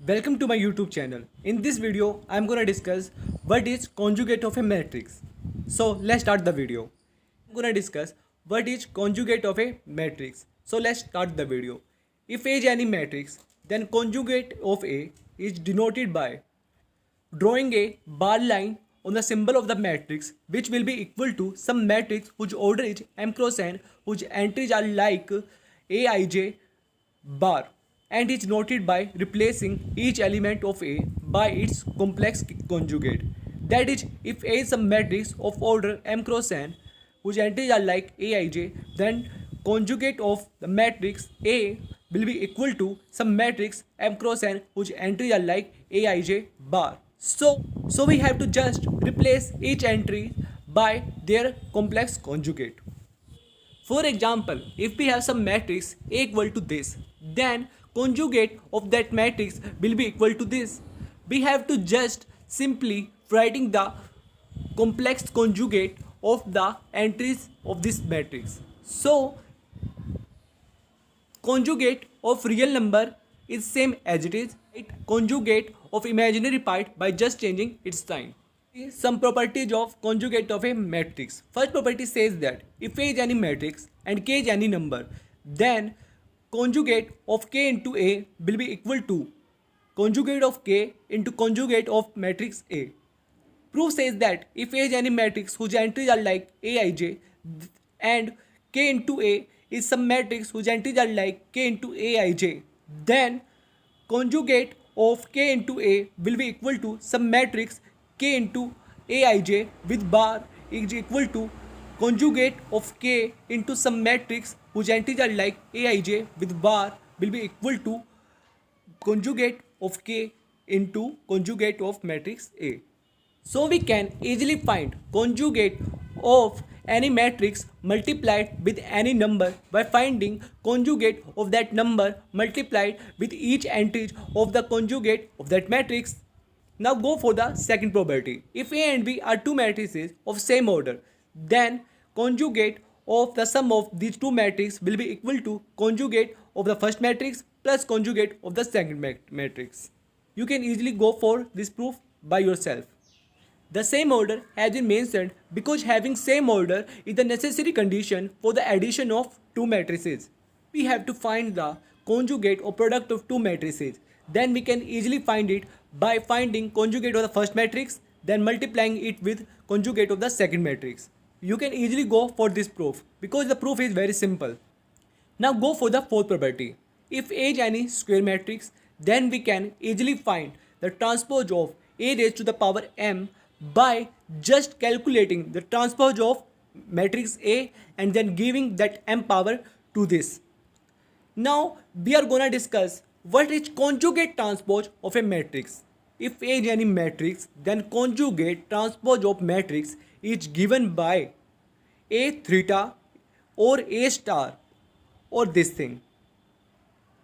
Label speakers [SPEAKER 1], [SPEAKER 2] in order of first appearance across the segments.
[SPEAKER 1] Welcome to my YouTube channel. In this video, I am going to discuss what is conjugate of a matrix. So let's start the video. I'm going to discuss what is conjugate of a matrix. So let's start the video. If A is any matrix, then conjugate of A is denoted by drawing a bar line on the symbol of the matrix, which will be equal to some matrix whose order is m cross n, whose entries are like aij bar, and is noted by replacing each element of A by its complex conjugate. That is, if A is a matrix of order m cross n whose entries are like aij, then conjugate of the matrix A will be equal to some matrix m cross n whose entries are like aij bar. So we have to just replace each entry by their complex conjugate. For example, if we have some matrix A equal to this, then conjugate of that matrix will be equal to this. We have to just simply writing the complex conjugate of the entries of this matrix. So conjugate of real number is same as it is. Conjugate of imaginary part by just changing its sign. Some properties of conjugate of a matrix. First property says that if A is any matrix and K is any number, then conjugate of K into A will be equal to conjugate of K into conjugate of matrix A. Proof says that if A is any matrix whose entries are like aij and K into A is some matrix whose entries are like K into aij, then conjugate of K into A will be equal to some matrix K into aij with bar is equal to conjugate of K into some matrix whose entries are like aij with bar will be equal to conjugate of K into conjugate of matrix A. So we can easily find conjugate of any matrix multiplied with any number by finding conjugate of that number multiplied with each entry of the conjugate of that matrix. Now go for the second property. If A and B are two matrices of same order, then conjugate of the sum of these two matrices will be equal to conjugate of the first matrix plus conjugate of the second matrix. You can easily go for this proof by yourself. The same order has been mentioned because having same order is the necessary condition for the addition of two matrices. We have to find the conjugate or product of two matrices. Then we can easily find it by finding conjugate of the first matrix, then multiplying it with conjugate of the second matrix. You can easily go for this proof because the proof is very simple. Now go for the fourth property. If A is any square matrix, then we can easily find the transpose of A raised to the power m by just calculating the transpose of matrix A and then giving that m power to this. Now we are gonna discuss what is conjugate transpose of a matrix. If A is any matrix, then conjugate transpose of matrix is given by A theta or A star or this thing.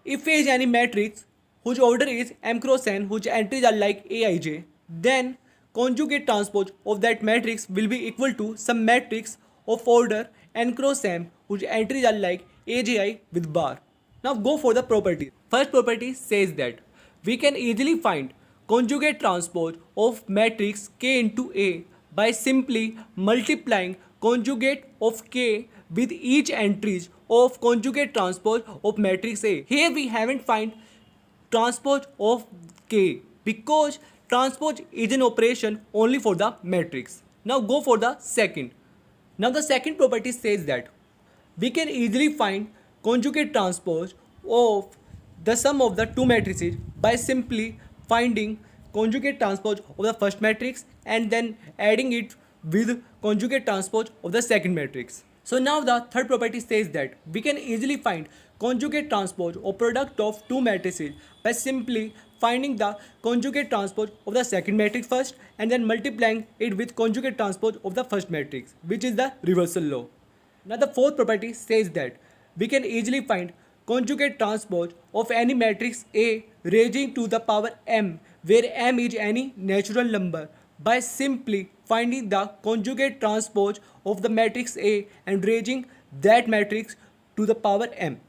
[SPEAKER 1] If A is any matrix whose order is m cross n, whose entries are like aij, then conjugate transpose of that matrix will be equal to some matrix of order n cross m whose entries are like aji with bar. Now go for the property. First property says that we can easily find conjugate transpose of matrix K into A by simply multiplying conjugate of K with each entries of conjugate transpose of matrix A. Here we haven't find transpose of K because transpose is an operation only for the matrix. Now go for the second. Now the second property says that we can easily find conjugate transpose of the sum of the two matrices by simply finding conjugate transpose of the first matrix and then adding it with conjugate transpose of the second matrix. So now the third property says that we can easily find conjugate transpose or product of two matrices by simply finding the conjugate transpose of the second matrix first and then multiplying it with conjugate transpose of the first matrix, which is the reversal law. Now the fourth property says that we can easily find conjugate transpose of any matrix A raising to the power m, where m is any natural number, by simply finding the conjugate transpose of the matrix A and raising that matrix to the power m.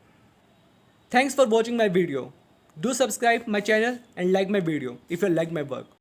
[SPEAKER 1] Thanks for watching my video. Do subscribe my channel and like my video if you like my work.